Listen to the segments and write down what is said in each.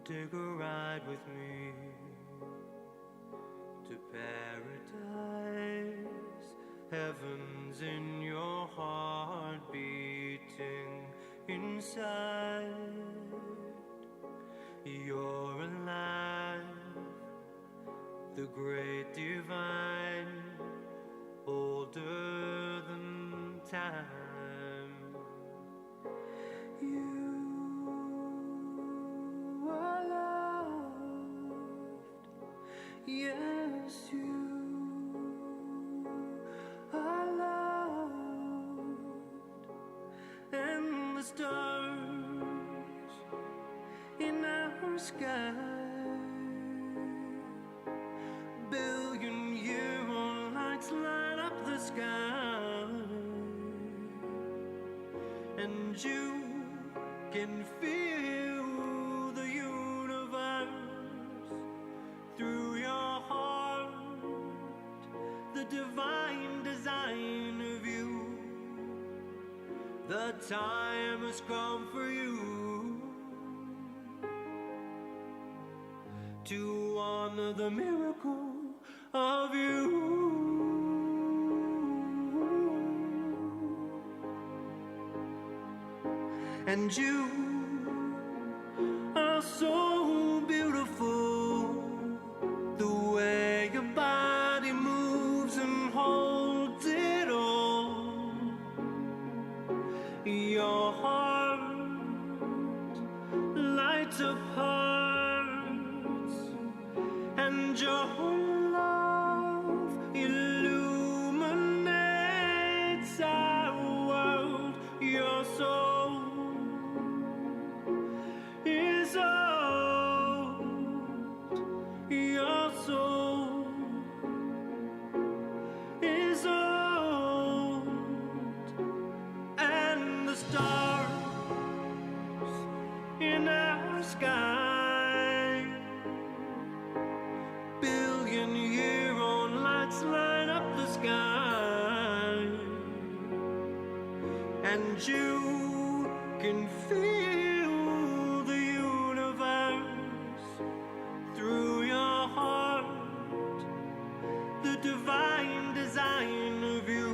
take a ride with me to paradise. Heaven's in your heart beating inside. You're alive, the great divine, older than time. You are loved, yes, you are loved, and the stars in our sky, billion-year-old lights light up the sky, and you can feel the universe through your heart, the divine design of you. The time has come for you to honor the miracle of you. And you are so beautiful, the way your body moves and holds it all. Your heart lights up hearts, and your love illuminates our world. Your soul is old. Your soul is old, and the stars in our sky, billion-year-old lights light up the sky, and you can feel the universe through your heart, the divine design of you.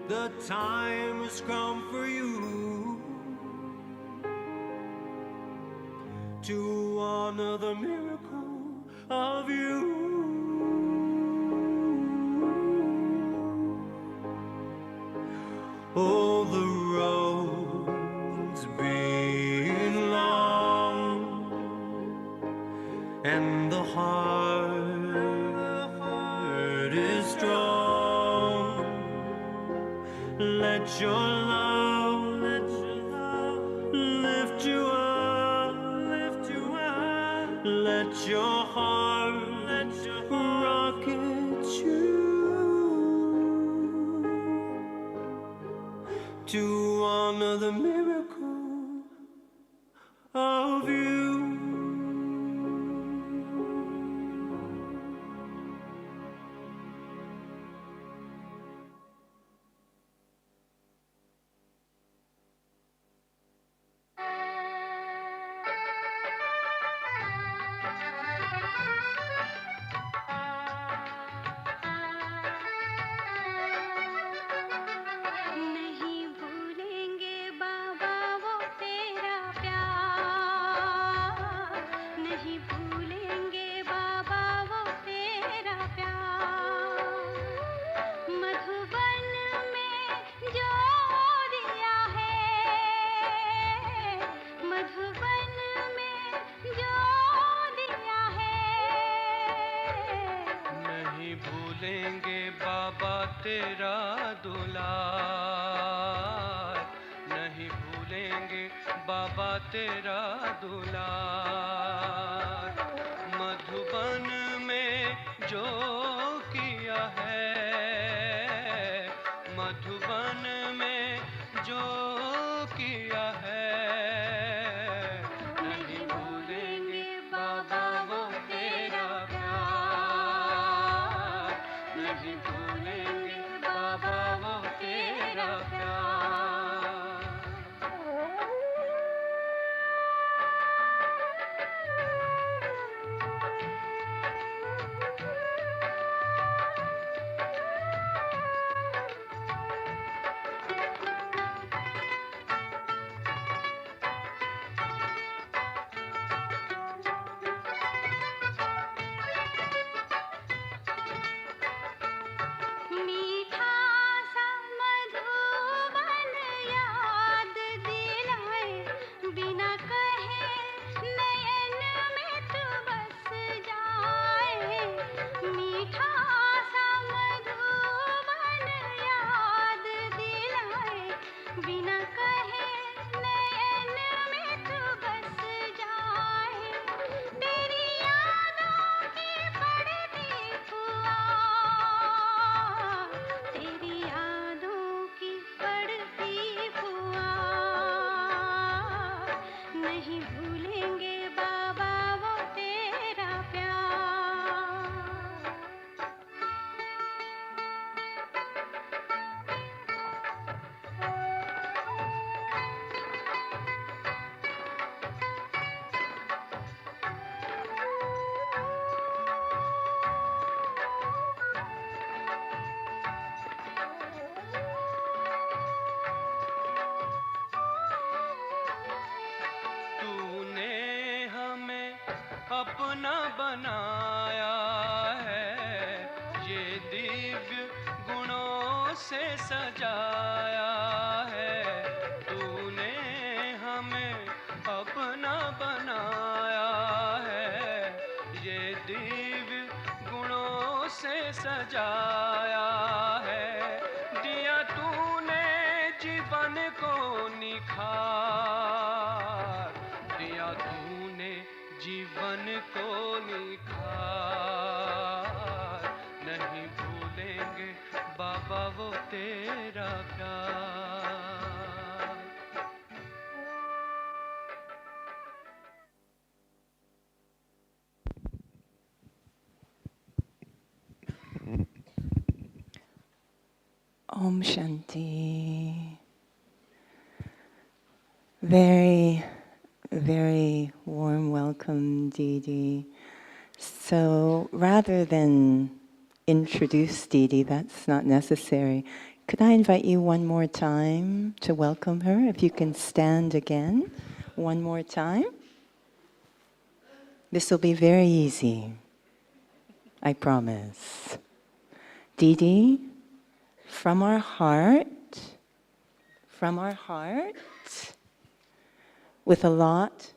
The time has come for you to honor the miracle of you. Oh, the road's been long, and the heart is strong. Let your love lift you up, let your heart rocket you to honor the miracle of you. तेरा दुलार, नहीं भूलेंगे बाबा तेरा दुलार। मधुबन में जो किया है, मधुबन में जो किया है, नहीं भूलेंगे बाबा वो तेरा प्यार, नहीं भूलेंगे बाबा वो तेरा प्यार। अपना बनाया है, ये दिव्य गुणों से सजाया है। तूने हमें अपना बनाया है, ये दिव्य गुणों से सजाया है। दिया तूने जीवन को निखार, दिया तूने जीवन को निखार। नहीं भूलेंगे बाबा वो तेरा प्यार। Om Shanti. Very, very warm welcome, Didi. So rather than introduce Didi, that's not necessary. Could I invite you one more time to welcome her? If you can stand again one more time. This will be very easy, I promise. Didi, from our heart, with a lot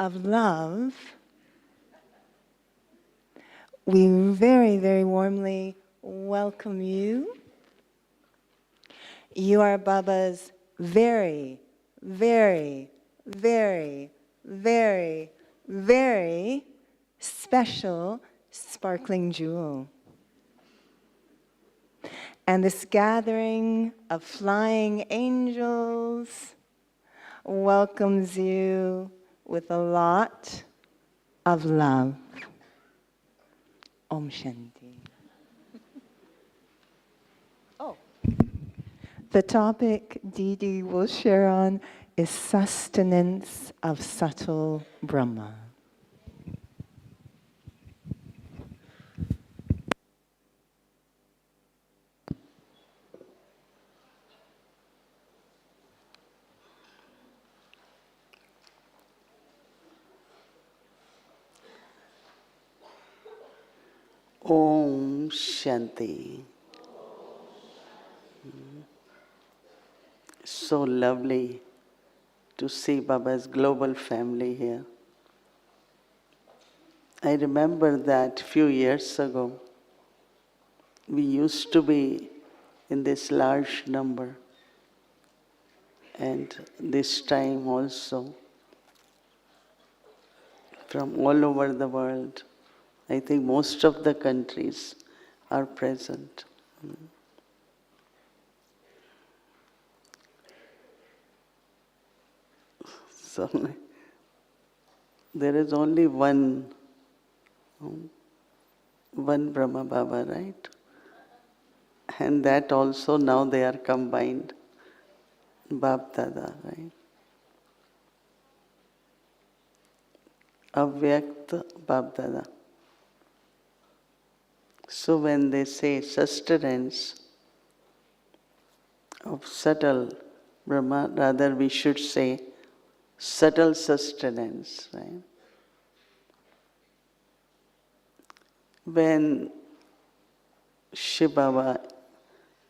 of love, we very, very warmly welcome you. You are Baba's very, very, very, very, very special sparkling jewel. And this gathering of flying angels welcomes you with a lot of love. Om Shanti. Oh. The topic Didi will share on is sustenance of subtle Brahma. Om Shanti. So lovely to see Baba's global family here. I remember that few years ago, we used to be in this large number, and this time also, from all over the world, I think most of the countries are present. So there is only one Brahma Baba, right? And that also now they are combined, Bab Dada, right? Avyakt Bab Dada. So when they say sustenance of subtle Brahma, rather we should say subtle sustenance, right? When Shiv Baba,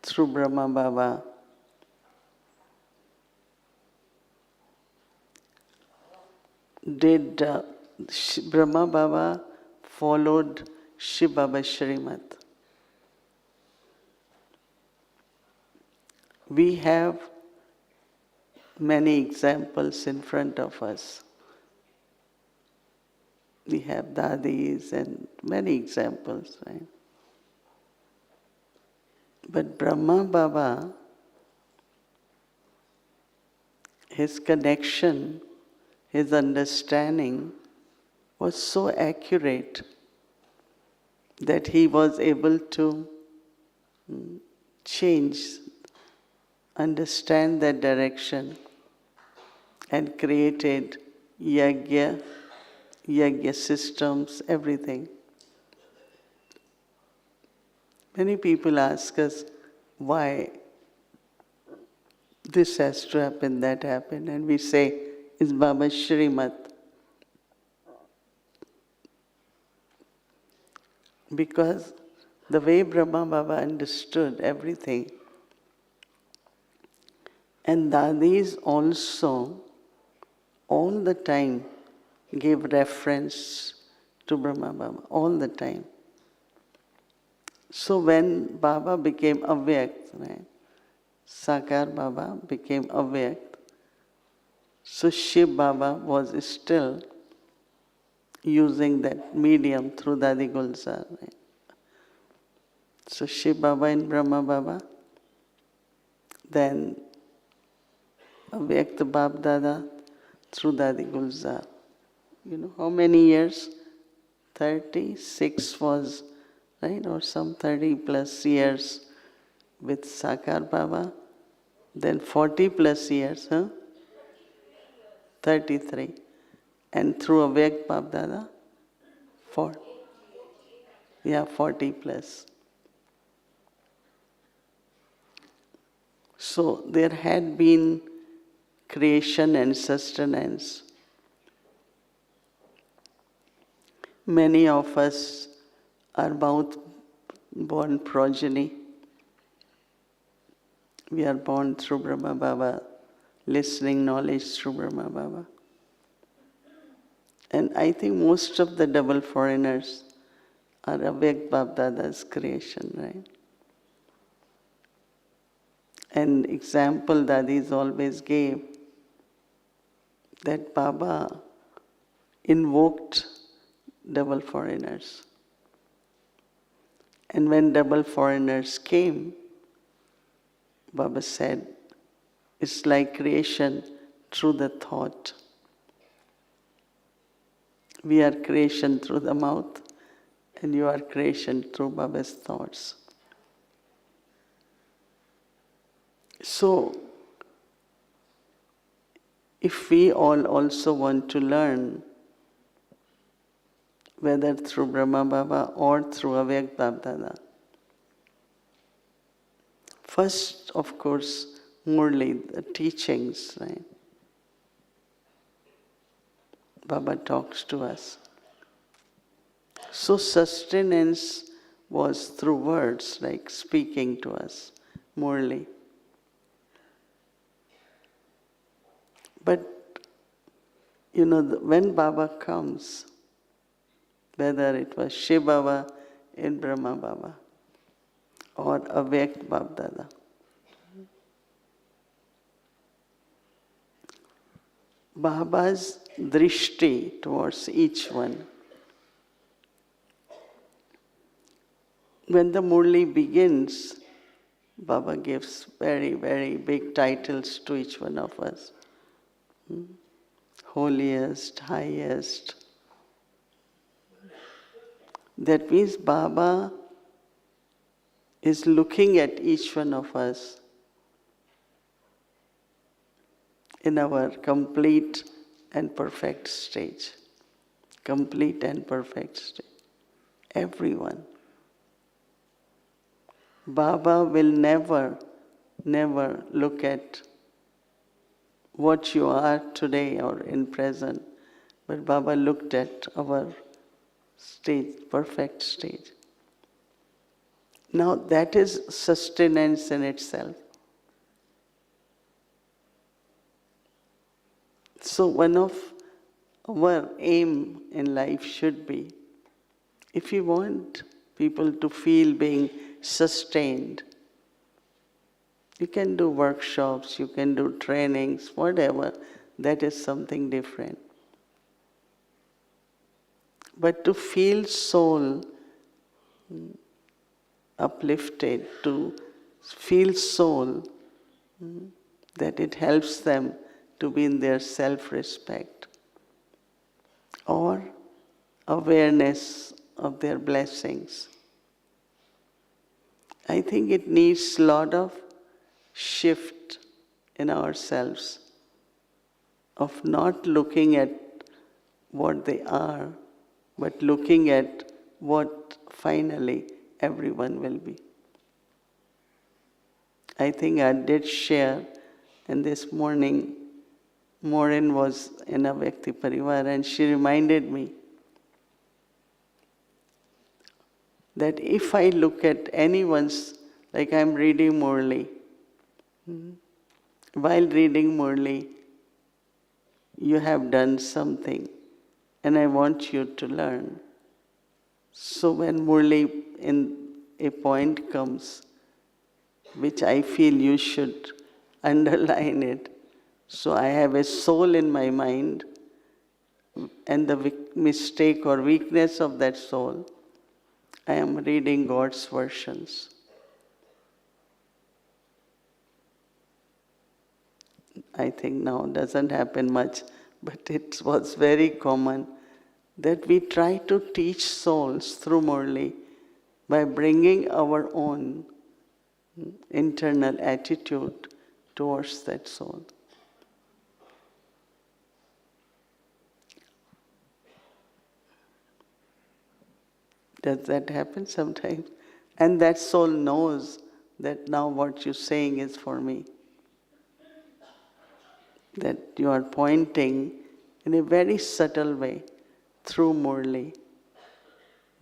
through Brahma Baba, did Brahma Baba followed Shiv Baba Shrimat. We have many examples in front of us. We have dadis and many examples, right? But Brahma Baba, his connection, his understanding was so accurate that he was able to change, understand that direction, and created yagya systems, everything. Many people ask us why this has to happen, that happened, and we say, it's Baba's Shrimat. Because the way Brahma Baba understood everything, and Dadis also all the time gave reference to Brahma Baba, all the time. So when Baba became avyakt, right, Sakar Baba became avyakt, so Shiv Baba was still using that medium through Dadi Gulzar. Right? So Shiv Baba and Brahma Baba, then avyakt Bab Dada through Dadi Gulzar. You know how many years? 36 was, right, or some 30 plus years with Sakar Baba, then 40 plus years, 33. And through Avyakt Bab Dada, 40 plus. So there had been creation and sustenance. Many of us are both born progeny. We are born through Brahma Baba, listening knowledge through Brahma Baba. And I think most of the double foreigners are Avyakt Bab Dada's creation, right? An example Dadis always gave, that Baba invoked double foreigners. And when double foreigners came, Baba said, it's like creation through the thought. We are creation through the mouth, and you are creation through Baba's thoughts. So, if we all also want to learn, whether through Brahma Baba or through Avyakt Bab Dada, first, of course, morally, the teachings, right? Baba talks to us. So sustenance was through words, like speaking to us morally. But, when Baba comes, whether it was Shiv Baba in Brahma Baba or Avyakt Bab Dada, Baba's drishti towards each one. When the Murli begins, Baba gives very, very big titles to each one of us. Holiest, highest. That means Baba is looking at each one of us in our complete and perfect stage. Complete and perfect stage. Everyone. Baba will never look at what you are today or in present, but Baba looked at our stage, perfect stage. Now that is sustenance in itself. So one of our aim in life should be, if you want people to feel being sustained, you can do workshops, you can do trainings, whatever, that is something different. But to feel soul uplifted, to feel soul, that it helps them to be in their self-respect or awareness of their blessings. I think it needs a lot of shift in ourselves of not looking at what they are, but looking at what finally everyone will be. I think I did share, and this morning Maureen was in a Vyakti Parivar and she reminded me that if I look at anyone's, like I'm reading Murli, while reading Murli, you have done something and I want you to learn. So when Murli in a point comes, which I feel you should underline it, so I have a soul in my mind, and the mistake or weakness of that soul, I am reading God's versions. I think now doesn't happen much, but it was very common that we try to teach souls through Murli by bringing our own internal attitude towards that soul. Does that happen sometimes? And that soul knows that now what you're saying is for me. That you are pointing in a very subtle way through Murli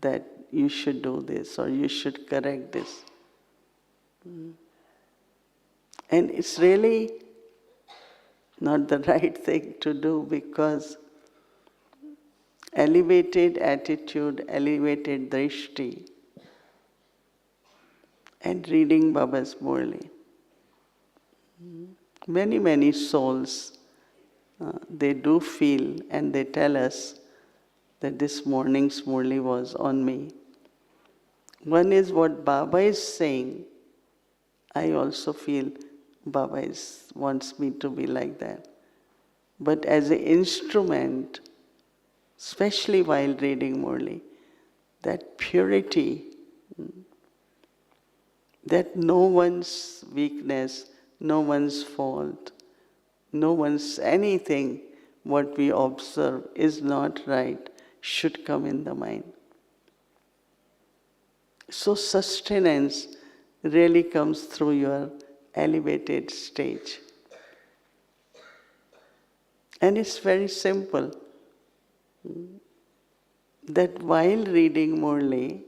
that you should do this or you should correct this. And it's really not the right thing to do, because elevated attitude, elevated drishti, and reading Baba's Murli. Many souls, they do feel and they tell us that this morning's Murli was on me. One is what Baba is saying. I also feel Baba wants me to be like that. But as an instrument, especially while reading Murli, that purity, that no one's weakness, no one's fault, no one's anything, what we observe is not right, should come in the mind. So sustenance really comes through your elevated stage. And it's very simple. That while reading Murli,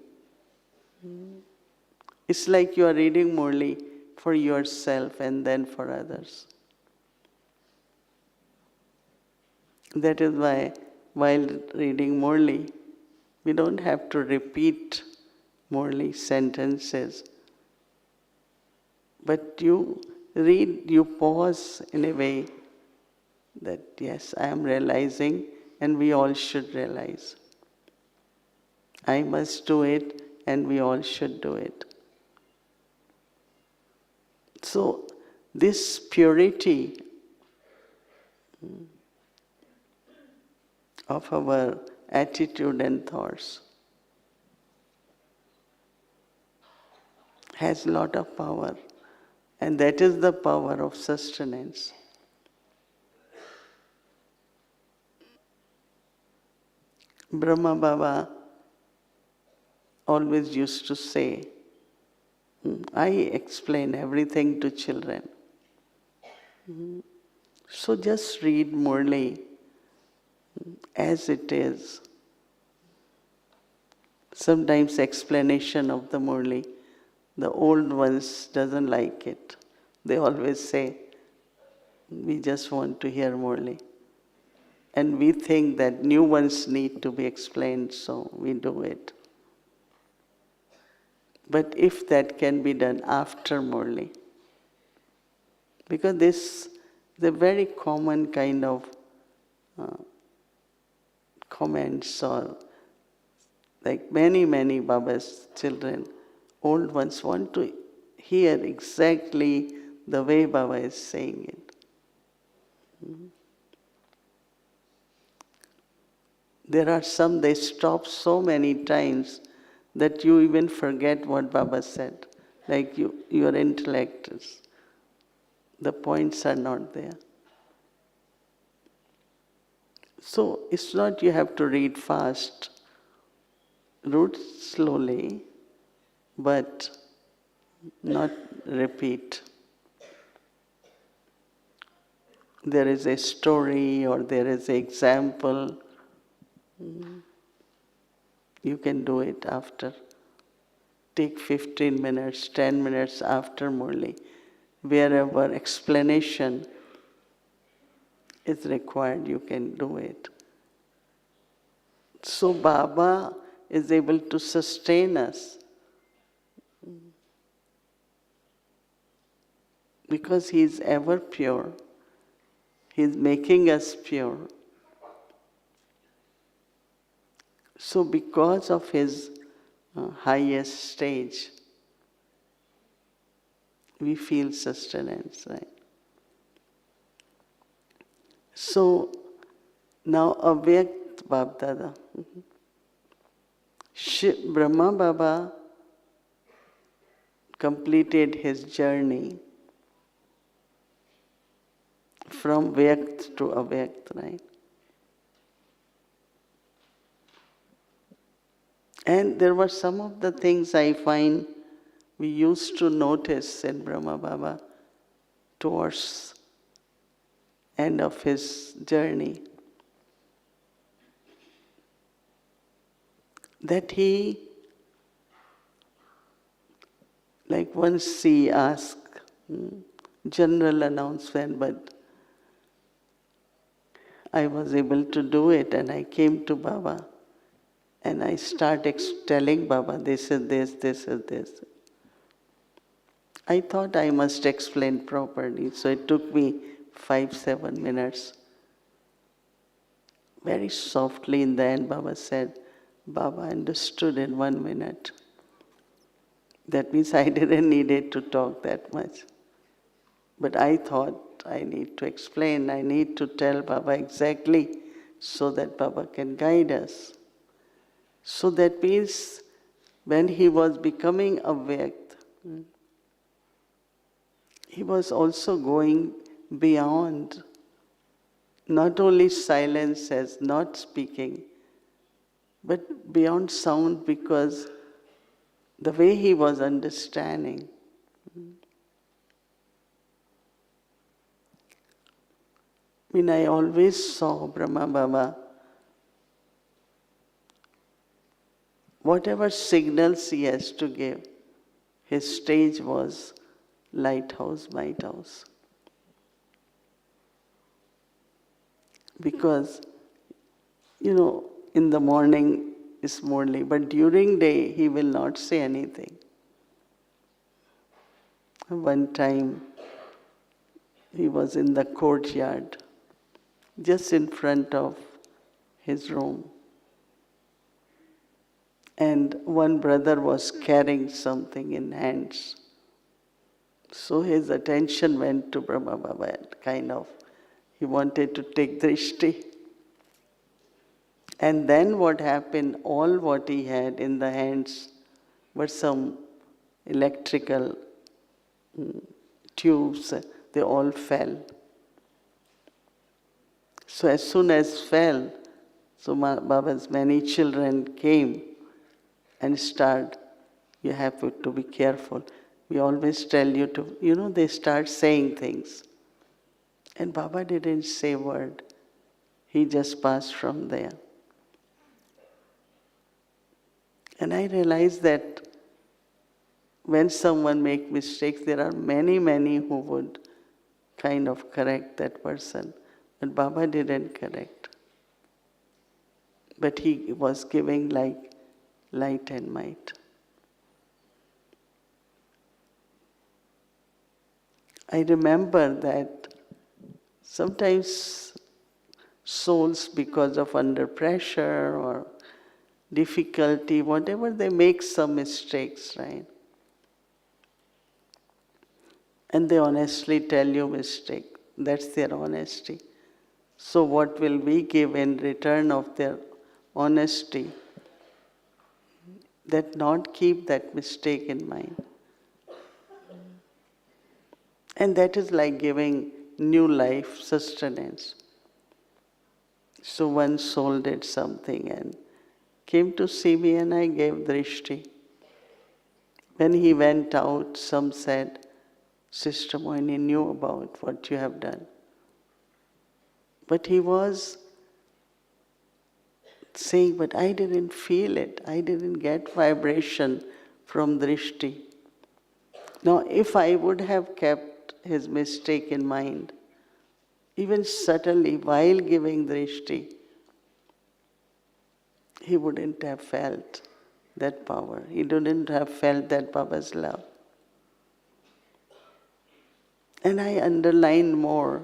it's like you are reading Murli for yourself and then for others. That is why while reading Murli, we don't have to repeat Murli sentences. But you read, you pause in a way that, yes, I am realizing, and we all should realize. I must do it, and we all should do it. So, this purity of our attitude and thoughts has a lot of power, and that is the power of sustenance. Brahma Baba always used to say, I explain everything to children. So just read Murli as it is. Sometimes explanation of the Murli, the old ones doesn't like it. They always say, we just want to hear Murli. And we think that new ones need to be explained, so we do it. But if that can be done after Murli, because this is a very common kind of comments, or like many Baba's children, old ones want to hear exactly the way Baba is saying it. There are some, they stop so many times that you even forget what Baba said. Like your intellect, the points are not there. So it's not you have to read fast. Read slowly, but not repeat. There is a story or there is an example. You can do it after take 15 minutes, 10 minutes after Murli, wherever explanation is required, you can do it. So Baba is able to sustain us because He is ever pure. He is making us pure. So because of His highest stage, we feel sustenance, right? So now Avyakt Bapdada. Brahma Baba completed his journey from Vyakt to Avyakt, right? And there were some of the things I find we used to notice in Brahma Baba towards end of his journey. That he, like once he asked, general announcement, but I was able to do it and I came to Baba and I started telling Baba, this is this, this is this. I thought I must explain properly, so it took me 5-7 minutes. Very softly in the end, Baba said, Baba understood in 1 minute. That means I didn't need it to talk that much. But I thought I need to explain, I need to tell Baba exactly so that Baba can guide us. So that means when he was becoming Avyakt, he was also going beyond not only silence as not speaking, but beyond sound, because the way he was understanding. I always saw Brahma Baba, whatever signals he has to give, his stage was lighthouse, lighthouse. Because, in the morning is Murli, but during day he will not say anything. One time he was in the courtyard, just in front of his room. And one brother was carrying something in hands. So his attention went to Brahma Baba, he wanted to take drishti. And then what happened, all what he had in the hands were some electrical tubes, they all fell. So as soon as fell, so Baba's many children came and started, you have to be careful. We always tell you to, they start saying things. And Baba didn't say a word. He just passed from there. And I realized that when someone makes mistakes, there are many, many who would correct that person. But Baba didn't correct. But he was giving like light and might. I remember that sometimes souls, because of under pressure or difficulty, whatever, they make some mistakes, right? And they honestly tell you mistake. That's their honesty. So what will we give in return of their honesty? That not keep that mistake in mind. And that is like giving new life, sustenance. So one soul did something and came to see me and I gave drishti. When he went out, some said, Sister Mohini knew about what you have done. But he was saying, but I didn't feel it. I didn't get vibration from drishti. Now, if I would have kept his mistake in mind, even subtly while giving drishti, he wouldn't have felt that power. He wouldn't have felt that Baba's love. And I underline more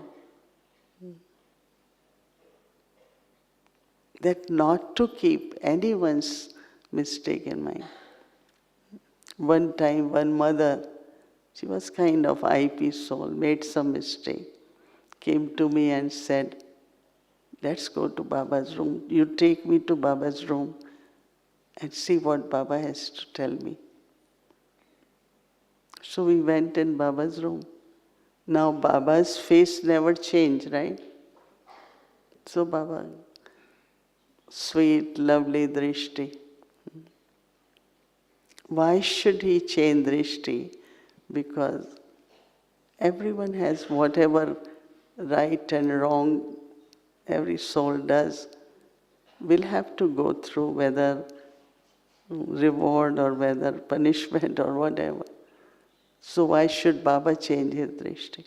that not to keep anyone's mistake in mind. One time, one mother, she was kind of IP soul, made some mistake, came to me and said, let's go to Baba's room. You take me to Baba's room and see what Baba has to tell me. So we went in Baba's room. Now Baba's face never changed, right? So Baba, sweet, lovely drishti. Why should he change drishti? Because everyone has whatever right and wrong every soul does. We'll have to go through whether reward or whether punishment or whatever. So why should Baba change his drishti?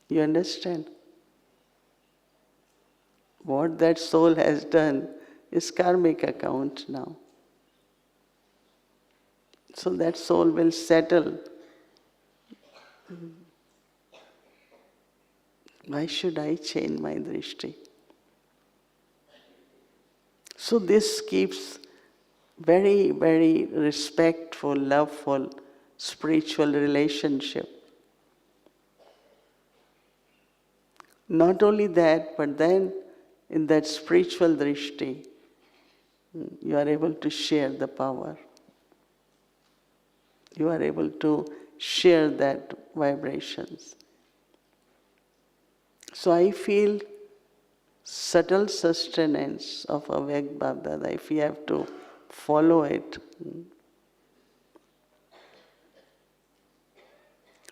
You understand? What that soul has done is karmic account now. So that soul will settle. Why should I change my drishti? So this keeps very, very respectful, loveful, spiritual relationship. Not only that, but then in that spiritual drishti, you are able to share the power. You are able to share that vibrations. So I feel subtle sustenance of Avyak Bapdada, if we have to follow it.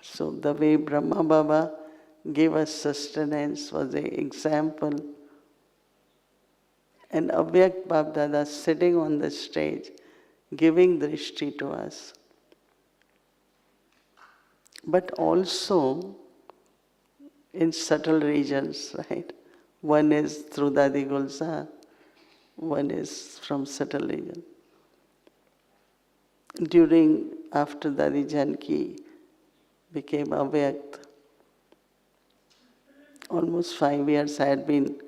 So the way Brahma Baba gave us sustenance was an example. And Avyak Bapdada sitting on the stage, giving drishti to us. But also in subtle regions, right? One is through Dadi Gulzar, one is from subtle region. After Dadi Janki became Avyakt, almost 5 years I had been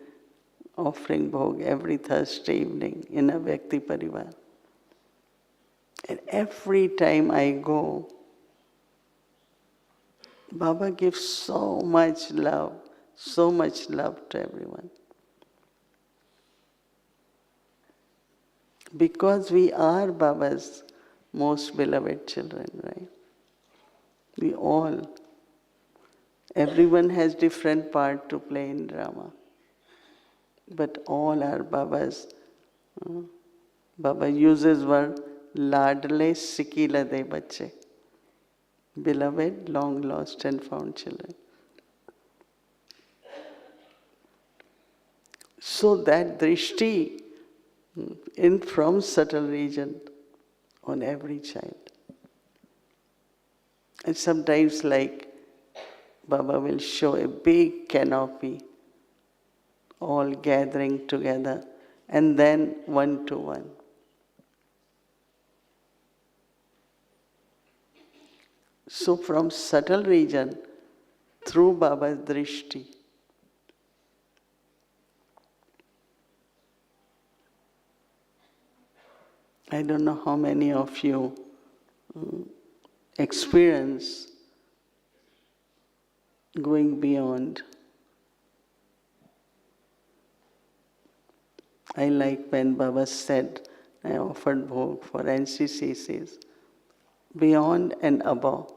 offering bhog every Thursday evening in a Vyakti Parivar. And every time I go, Baba gives so much love to everyone. Because we are Baba's most beloved children, right? We all. Everyone has different part to play in drama. But all are Baba's. Baba uses word, Ladle Sikila de Bache. Beloved, long lost and found children. So that drishti from subtle region on every child. And sometimes like Baba will show a big canopy, all gathering together, and then one to one. So from subtle region, through Baba's drishti, I don't know how many of you experience going beyond. I like when Baba said, I offered bhog for NCCCs, beyond and above.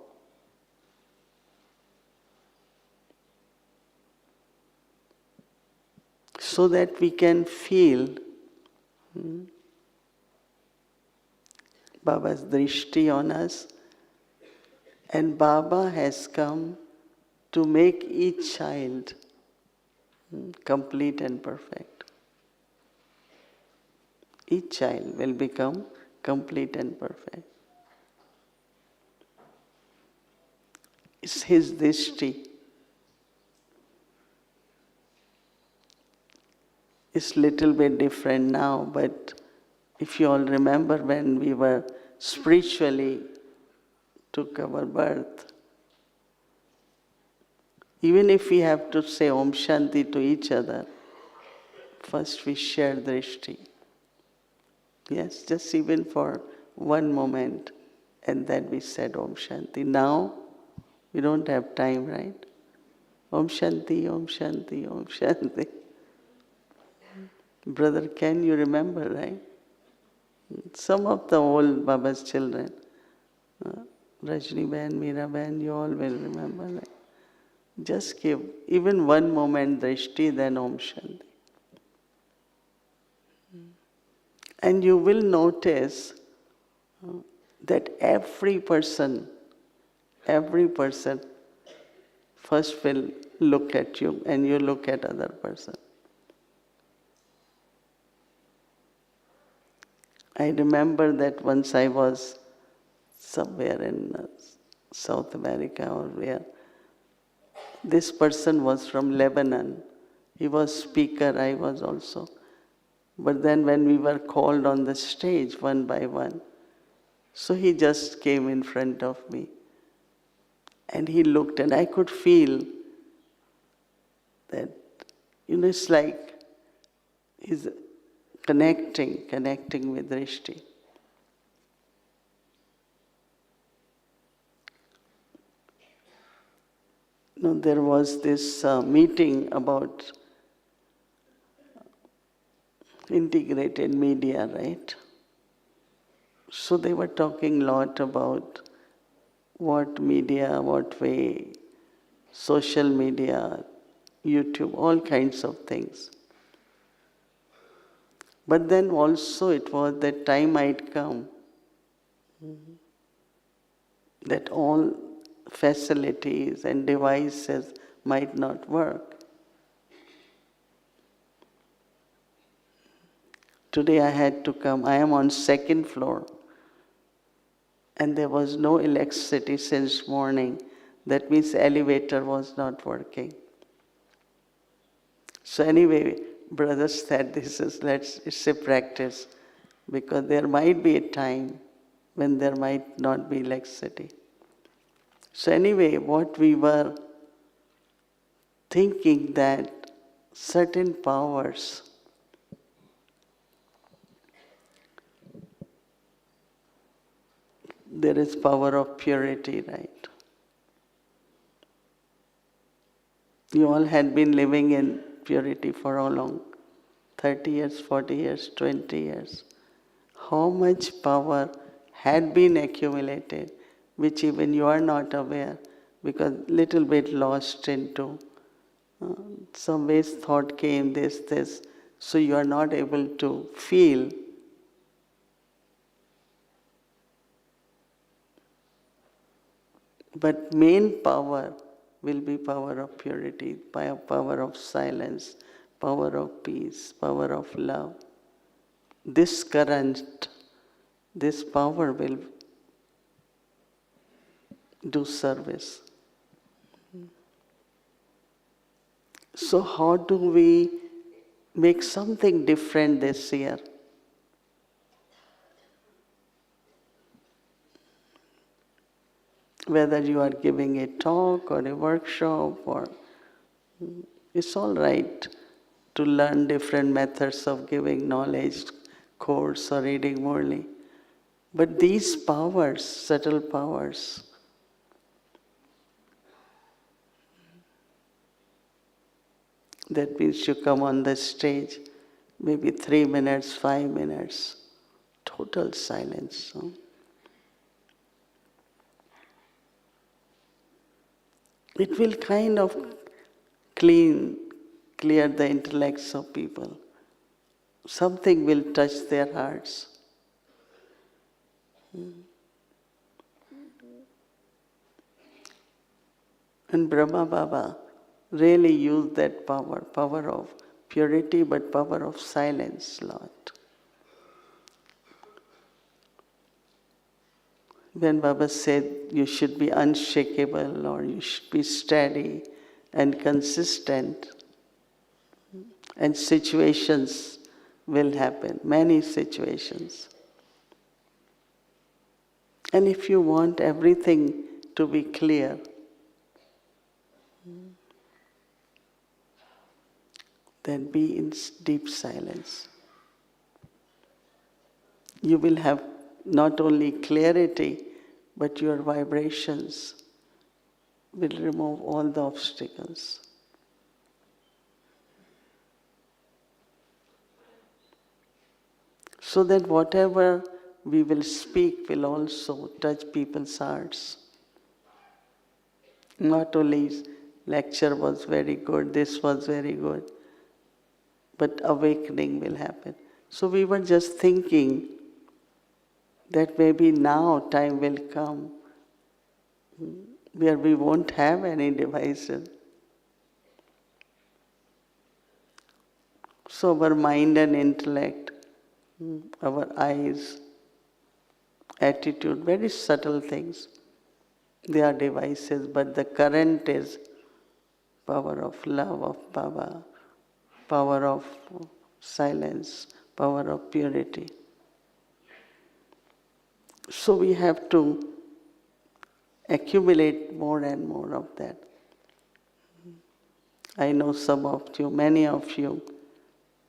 So that we can feel Baba's drishti on us, and Baba has come to make each child complete and perfect. Each child will become complete and perfect. It's his drishti. It's little bit different now, but if you all remember when we were spiritually took our birth, even if we have to say Om Shanti to each other, first we share drishti. Yes, just even for one moment, and then we said Om Shanti. Now, we don't have time, right? Om Shanti, Om Shanti, Om Shanti. Brother Ken, you remember, right? Some of the old Baba's children, Rajni Ben, Meera Ben, you all will remember, right? Just give even one moment drishti, then Om Shanti. And you will notice that every person first will look at you and you look at other person. I remember that once I was somewhere in South America or where, this person was from Lebanon. He was speaker, I was also. But then when we were called on the stage one by one, so he just came in front of me. And he looked and I could feel that, it's like he's connecting with drishti. There was this meeting about integrated media, right? So they were talking a lot about what media, what way, social media, YouTube, all kinds of things. But then also it was that time might come that all facilities and devices might not work. Today I had to come, I am on second floor and there was no electricity since morning. That means elevator was not working. So anyway, brothers said it's a practice because there might be a time when there might not be electricity. So anyway, what we were thinking that certain powers there is power of purity, right? You all had been living in purity for how long? 30 years, 40 years, 20 years. How much power had been accumulated, which even you are not aware, because little bit lost into some ways thought came, this, so you are not able to feel. But main power will be power of purity, power of silence, power of peace, power of love. This current, this power will do service. So how do we make something different this year? Whether you are giving a talk or a workshop, or it's all right to learn different methods of giving knowledge, course or reading Murli. But these powers, subtle powers, that means you come on the stage, maybe 3 minutes, 5 minutes, total silence. It will kind of clear the intellects of people. Something will touch their hearts. And Brahma Baba really used that power of purity, but power of silence a lot. when Baba said you should be unshakable or you should be steady and consistent, and situations will happen, many situations. And if you want everything to be clear, then be in deep silence. You will have not only clarity, but your vibrations will remove all the obstacles. So that whatever we will speak will also touch people's hearts. Not only lecture was very good, this was very good, but awakening will happen. So we were just thinking that maybe now time will come where we won't have any devices. So our mind and intellect, our eyes, attitude, very subtle things, they are devices, but the current is power of love of Baba, power of silence, power of purity. So we have to accumulate more and more of that. I know some of you, many of you,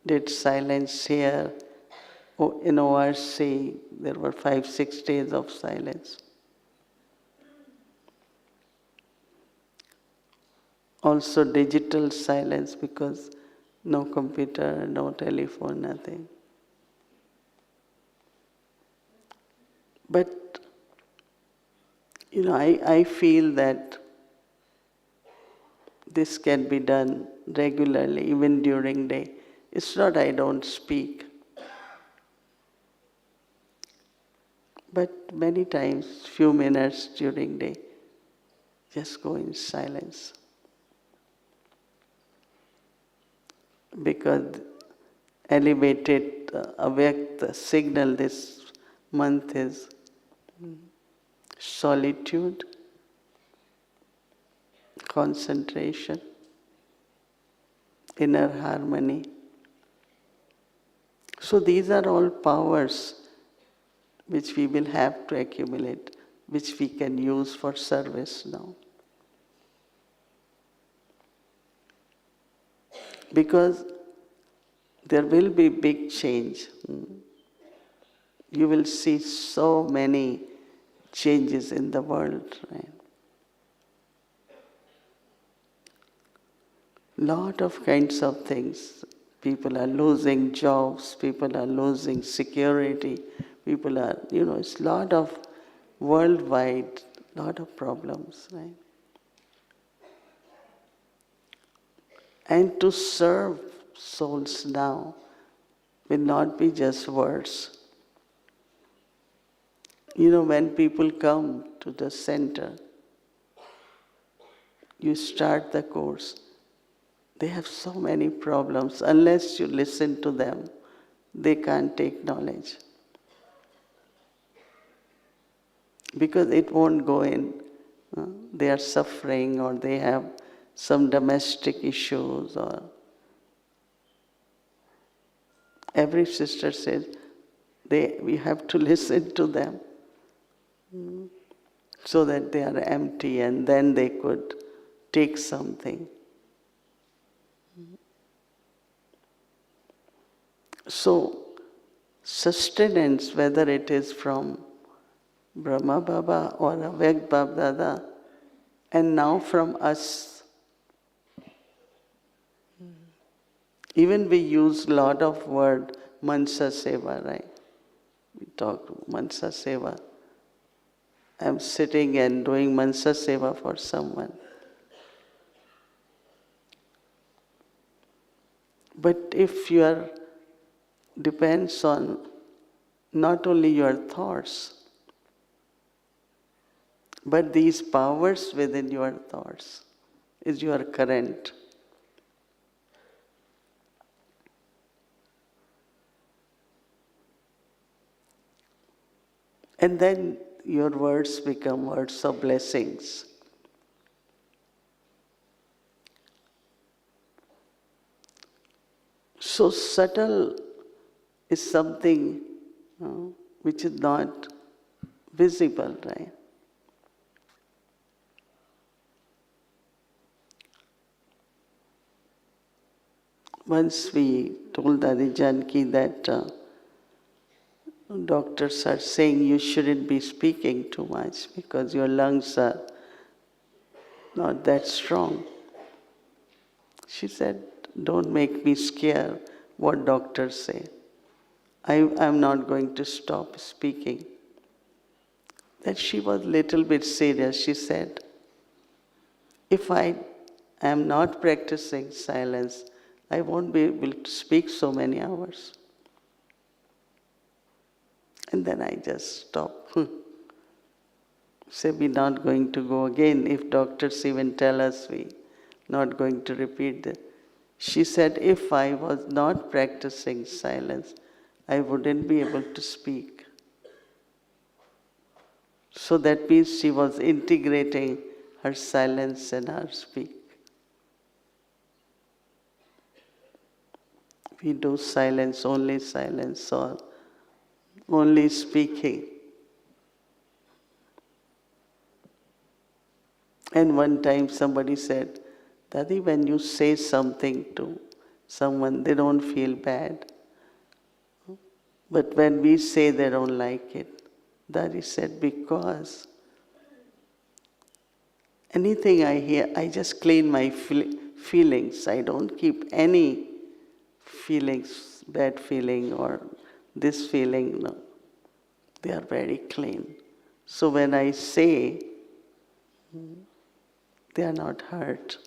did silence here. In ORC, there were 5-6 days of silence. Also digital silence because no computer, no telephone, nothing. But, I feel that this can be done regularly, even during day. It's not I don't speak. But many times, few minutes during day, just go in silence. Because elevated Avyakta signal this month is solitude, concentration, inner harmony. So these are all powers which we will have to accumulate, which we can use for service now. Because there will be big change. You will see so many changes in the world, right? Lot of kinds of things. People are losing jobs, people are losing security, people are, it's a lot of worldwide, lot of problems, right? And to serve souls now will not be just words. When people come to the center, you start the course, they have so many problems. Unless you listen to them, they can't take knowledge. Because it won't go in. They are suffering or they have some domestic issues or every sister says we have to listen to them so that they are empty and then they could take something. So, sustenance, whether it is from Brahma Baba or Avyakt Bab Dada, and now from us. Even we use lot of word Mansa Seva, right? We talk Mansa Seva. I'm sitting and doing Mansa Seva for someone. But if your depends on not only your thoughts, but these powers within your thoughts is your current. And then your words become words of blessings. So subtle is something which is not visible, right? Once we told Dadi Janki that doctors are saying you shouldn't be speaking too much because your lungs are not that strong. She said, don't make me scared what doctors say. I'm not going to stop speaking. Then she was a little bit serious. She said, if I am not practicing silence, I won't be able to speak so many hours. And then I just stopped. Say, we're not going to go again. If doctors even tell us we're not going to repeat that. She said, if I was not practicing silence, I wouldn't be able to speak. So that means she was integrating her silence and her speak. We do silence or only speaking. And one time somebody said, Dadi, when you say something to someone, they don't feel bad. But when we say they don't like it, Dadi said, because anything I hear, I just clean my feelings. I don't keep any feelings, bad feeling or this feeling. No. They are very clean. So when I say, they are not hurt.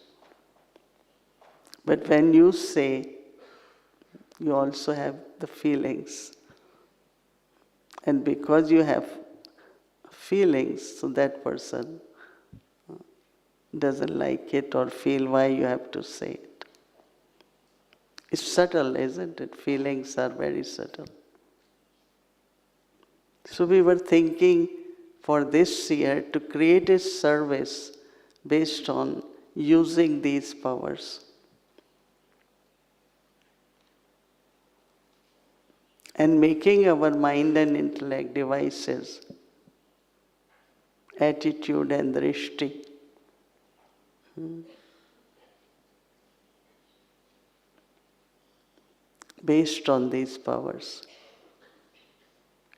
But when you say, you also have the feelings. And because you have feelings, so that person doesn't like it or feel why you have to say it. It's subtle, isn't it? Feelings are very subtle. So we were thinking for this year to create a service based on using these powers. And making our mind and intellect devices, attitude and drishti. Based on these powers.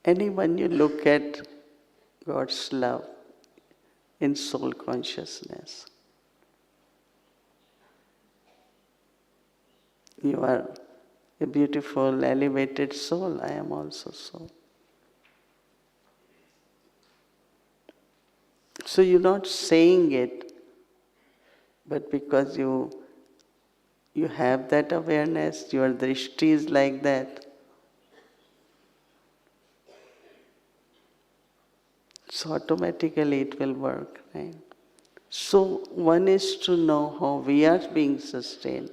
And when you look at God's love in soul consciousness, you are a beautiful, elevated soul. I am also soul. So you're not saying it, but because you have that awareness, your drishti is like that. So automatically it will work, right? So one is to know how we are being sustained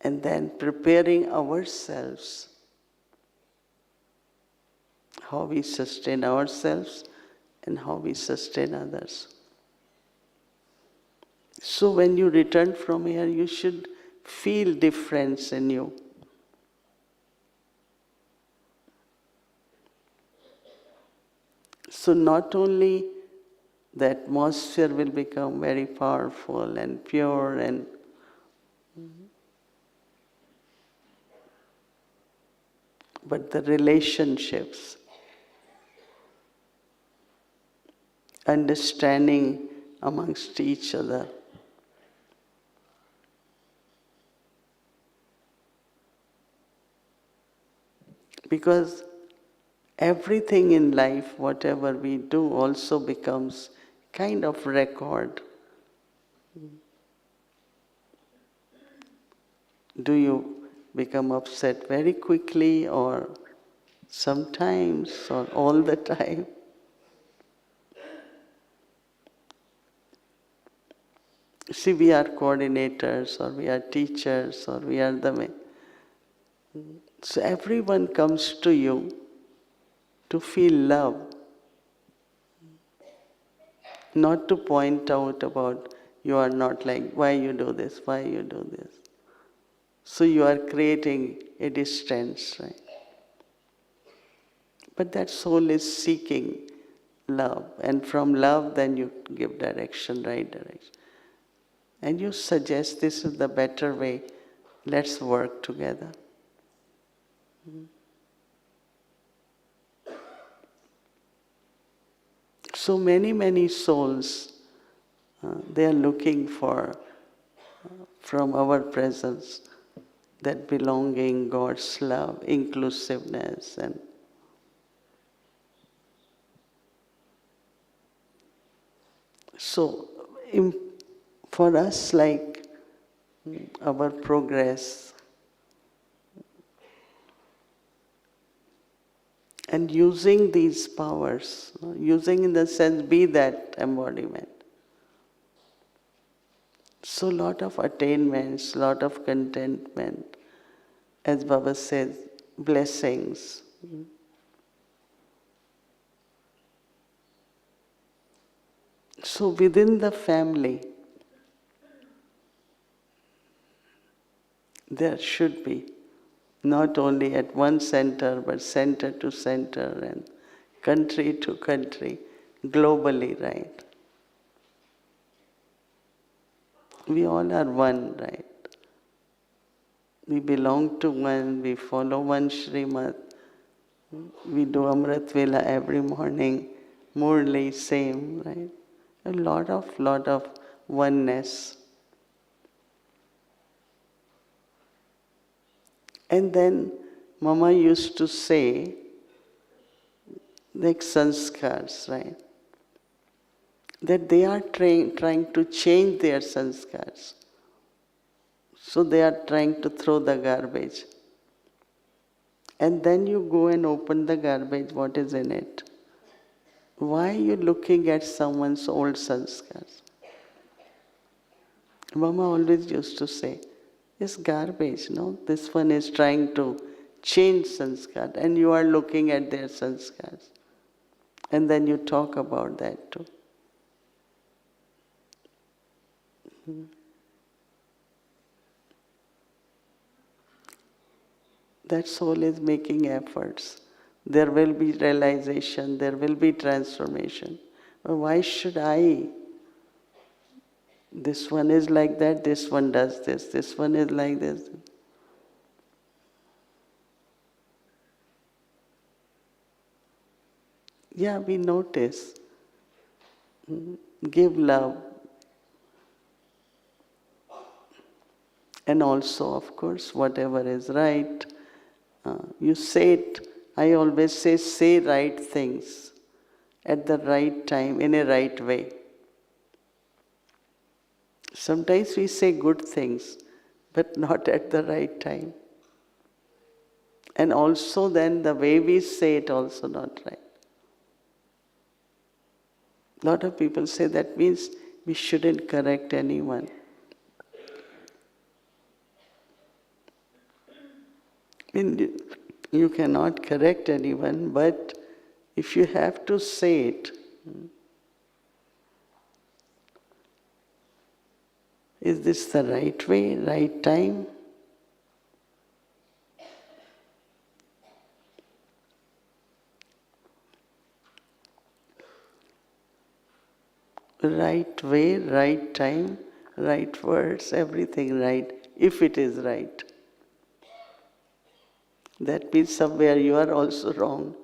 and then preparing ourselves, how we sustain ourselves and how we sustain others. So when you return from here, you should feel difference in you. So not only the atmosphere will become very powerful and pure and but the relationships, understanding amongst each other. Because everything in life, whatever we do, also becomes kind of record. Do you become upset very quickly or sometimes or all the time? See, we are coordinators or we are teachers or we are the... So everyone comes to you to feel love. not to point out about you are not like, why you do this, why you do this. So you are creating a distance, right? But that soul is seeking love, and from love then you give direction, right direction. And you suggest this is the better way, let's work together. So many souls, they are looking for, from our presence, that belonging, God's love, inclusiveness, and so for us, like our progress and using these powers, using in the sense, be that embodiment. So lot of attainments, lot of contentment, as Baba says, blessings. So within the family, there should be, not only at one center, but center to center and country to country, globally, right? We all are one, right? We belong to one, we follow one Srimad, we do Amrit Vela every morning, Murli, same, right? A lot of oneness. And then Mama used to say, like sanskars, right? That they are trying to change their sanskars. So they are trying to throw the garbage. And then you go and open the garbage, what is in it? Why are you looking at someone's old sanskars? Mama always used to say, it's garbage, no? This one is trying to change sanskar, and you are looking at their sanskars. And then you talk about that too. That soul is making efforts. There will be realization, there will be transformation. But why should I? This one is like that, this one does this one is like this. Yeah, we notice. Give love. And also, of course, whatever is right, you say it. I always say right things at the right time, in a right way. Sometimes we say good things, but not at the right time. And also then the way we say it also not right. A lot of people say that means we shouldn't correct anyone. I mean, you cannot correct anyone, but if you have to say it, is this the right way, right time? Right way, right time, right words, everything right, if it is right. That means somewhere you are also wrong.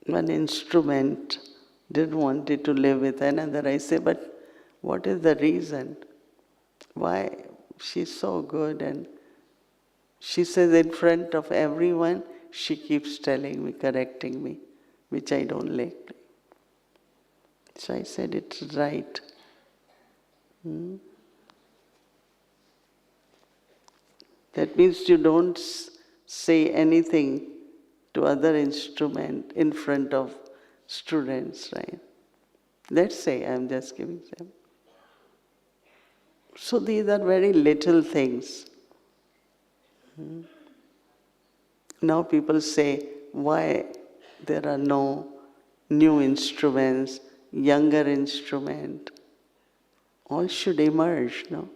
One instrument didn't want it to live with another. I say, but what is the reason? Why? She's so good, and she says in front of everyone, she keeps telling me, correcting me, which I don't like. So I said, it's right. That means you don't say anything to other instrument in front of students, right? Let's say, I'm just giving them. So these are very little things. Now people say, why there are no new instruments, younger instrument, all should emerge, no?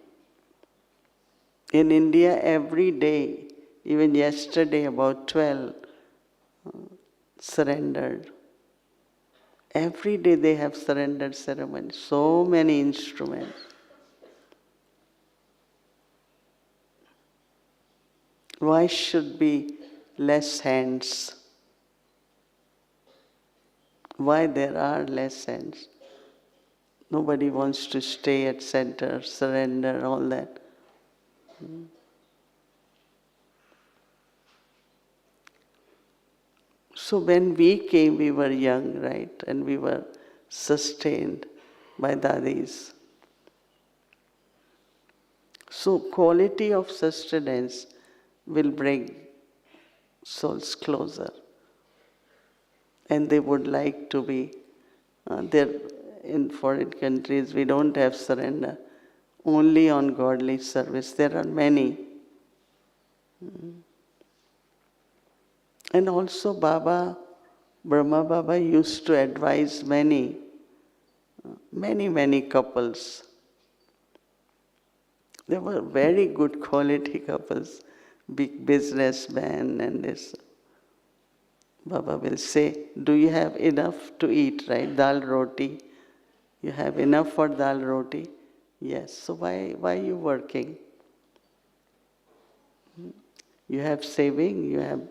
In India, every day, even yesterday about 12 surrendered. Every day they have surrender ceremony. So many instruments. Why should be less hands? Why there are less hands? Nobody wants to stay at center, surrender, all that. So when we came, we were young, right? And we were sustained by dadis. So quality of sustenance will bring souls closer. And they would like to be there. In foreign countries, we don't have surrender. Only on godly service. There are many. And also Baba, Brahma Baba used to advise many couples. They were very good quality couples, big businessmen and this. Baba will say, do you have enough to eat, right? Dal roti. You have enough for dal roti? Yes. So why are you working? You have saving,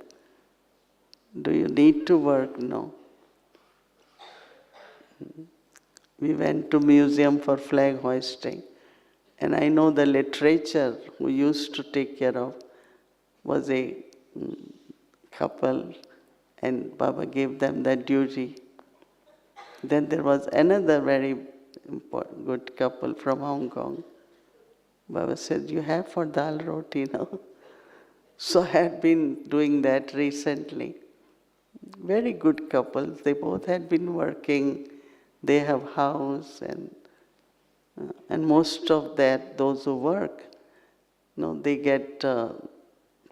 do you need to work? No. We went to museum for flag hoisting. And I know the literature who used to take care of was a couple, and Baba gave them that duty. Then there was another very important, good couple from Hong Kong. Baba said, you have for dal roti, no? So I had been doing that recently. Very good couples. They both had been working. They have house and most of that, those who work, they get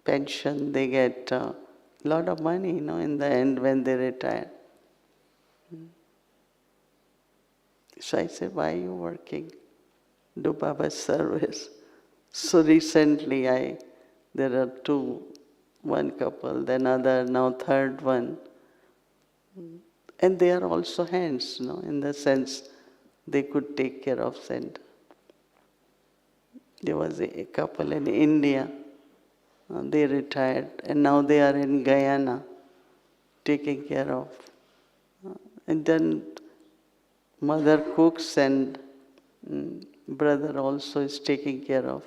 pension, they get a lot of money, in the end when they retire. So I said, why are you working? Do Baba's service. So recently there are two, one couple, then other, now third one. And they are also hands, in the sense they could take care of center. There was a couple in India, they retired, and now they are in Guyana, taking care of. And then mother cooks and brother also is taking care of.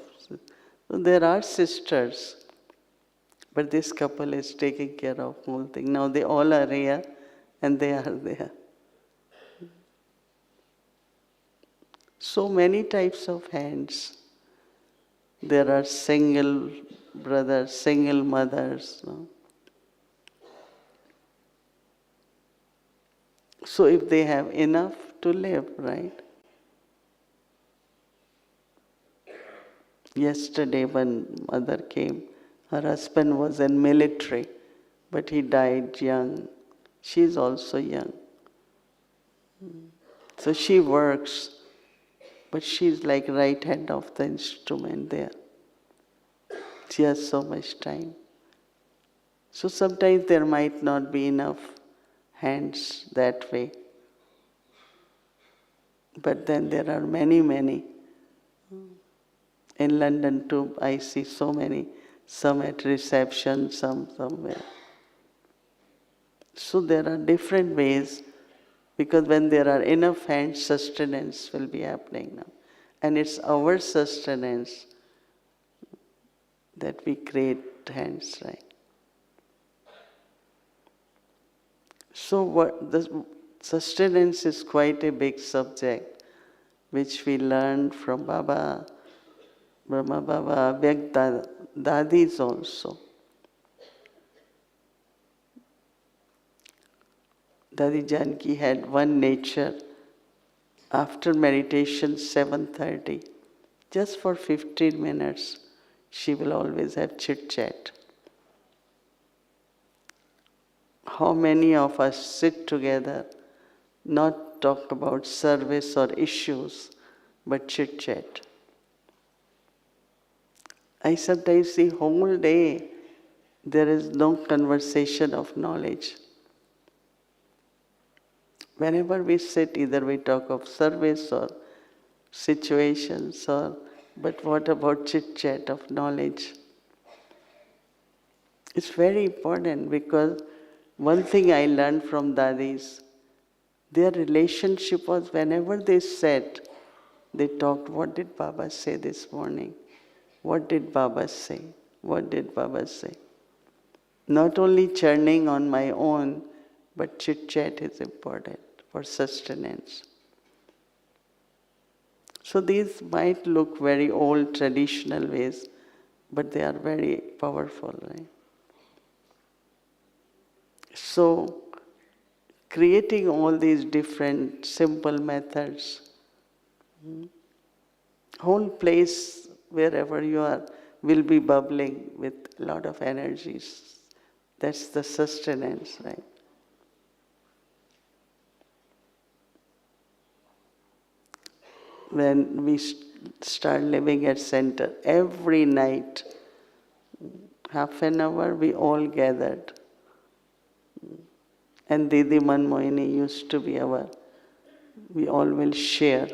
So there are sisters, but this couple is taking care of whole thing. Now they all are here and they are there. So many types of hands. There are single brothers, single mothers. So if they have enough to live, right? Yesterday when mother came, her husband was in military, but he died young. She is also young. So she works, but she's like right hand of the instrument there. She has so much time. So sometimes there might not be enough hands that way. But then there are many. In London too, I see so many, some at reception, some somewhere. So there are different ways, because when there are enough hands, sustenance will be happening now. And it's our sustenance that we create hands, right? So the sustenance is quite a big subject, which we learned from Baba, Brahma Baba, Vyakta, Dadis also. Dadi Janki had one nature. After meditation, 7:30, just for 15 minutes, she will always have chit-chat. How many of us sit together not talk about service or issues, but chit-chat. I sometimes see whole day there is no conversation of knowledge. Whenever we sit, either we talk of service or situations, but what about chit-chat of knowledge? It's very important because one thing I learned from Dadis, their relationship was whenever they sat, they talked, what did Baba say this morning? What did Baba say? What did Baba say? Not only churning on my own, but chit-chat is important for sustenance. So these might look very old traditional ways, but they are very powerful, right? So creating all these different simple methods, whole place wherever you are will be bubbling with a lot of energies. That's the sustenance, right? When we start living at center, every night, half an hour, we all gathered. And Didi Mohini used to be we all will share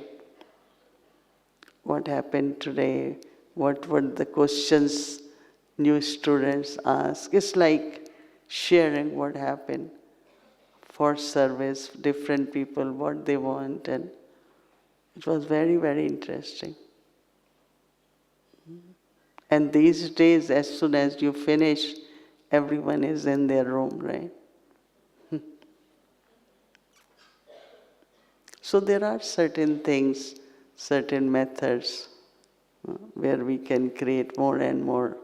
what happened today, what were the questions new students ask. It's like sharing what happened for service, different people, what they want, and it was very, very interesting. And these days, as soon as you finish, everyone is in their room, right? So there are certain things, certain methods where we can create more and more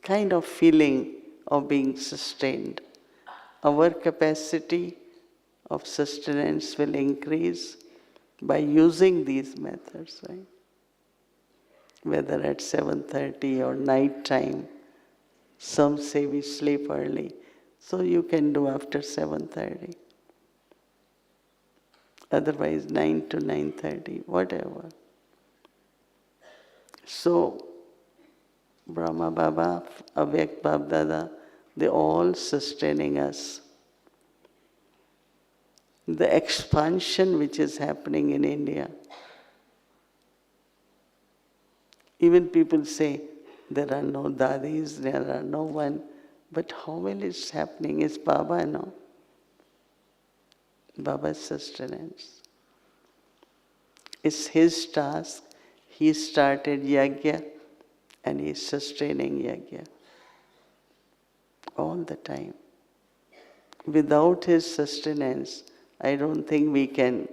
kind of feeling of being sustained. Our capacity of sustenance will increase by using these methods, right? Whether at 7:30 or night time. Some say we sleep early, so you can do after 7:30. Otherwise 9 to 9:30, whatever. So Brahma Baba, Avyak Bab Dada, they all sustaining us. The expansion which is happening in India, even people say there are no dadis, there are no one, but how well it's happening is Baba, no? Baba's sustenance. It's his task. He started yajna and he is sustaining yajna all the time. Without his sustenance, I don't think we can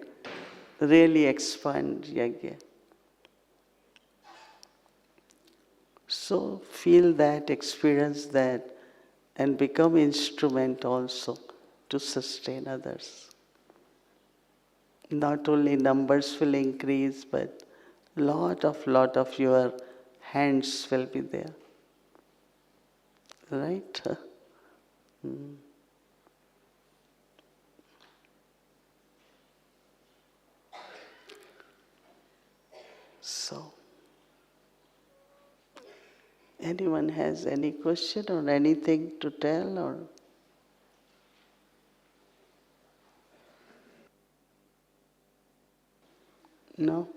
really expand yajna. So feel that, experience that, and become instrument also to sustain others. Not only numbers will increase, but lot of your hands will be there. Right? So, anyone has any question or anything to tell or? No?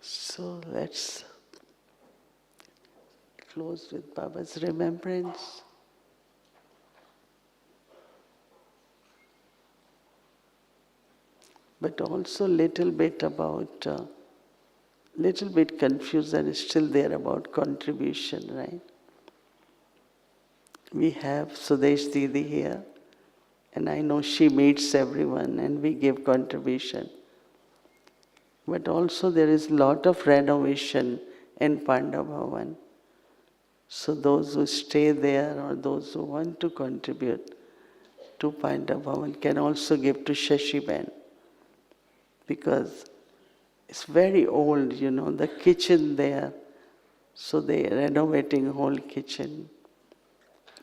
So let's close with Baba's remembrance. But also little bit about, little bit confusion is still there about contribution, right? We have Sudesh Didi here, and I know she meets everyone and we give contribution. But also there is lot of renovation in Panda Bhavan. So those who stay there or those who want to contribute to Panda Bhavan can also give to Shashiban. Because it's very old, the kitchen there. So they are renovating whole kitchen.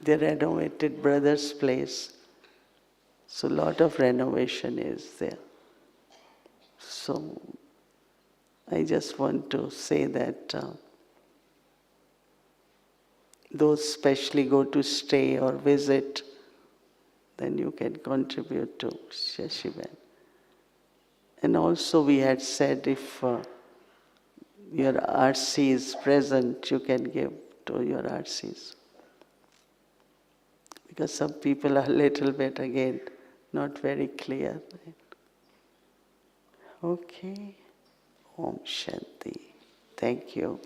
They renovated brother's place. So a lot of renovation is there. So I just want to say that those especially go to stay or visit, then you can contribute to Shashiban. And also we had said if your RC is present, you can give to your RCs. Because some people are a little bit, again, not very clear. Okay. Om Shanti. Thank you.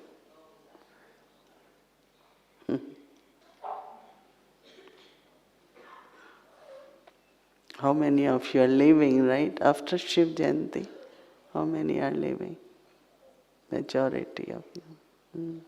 How many of you are leaving, right? After Shiv Jayanti, how many are leaving? Majority of you.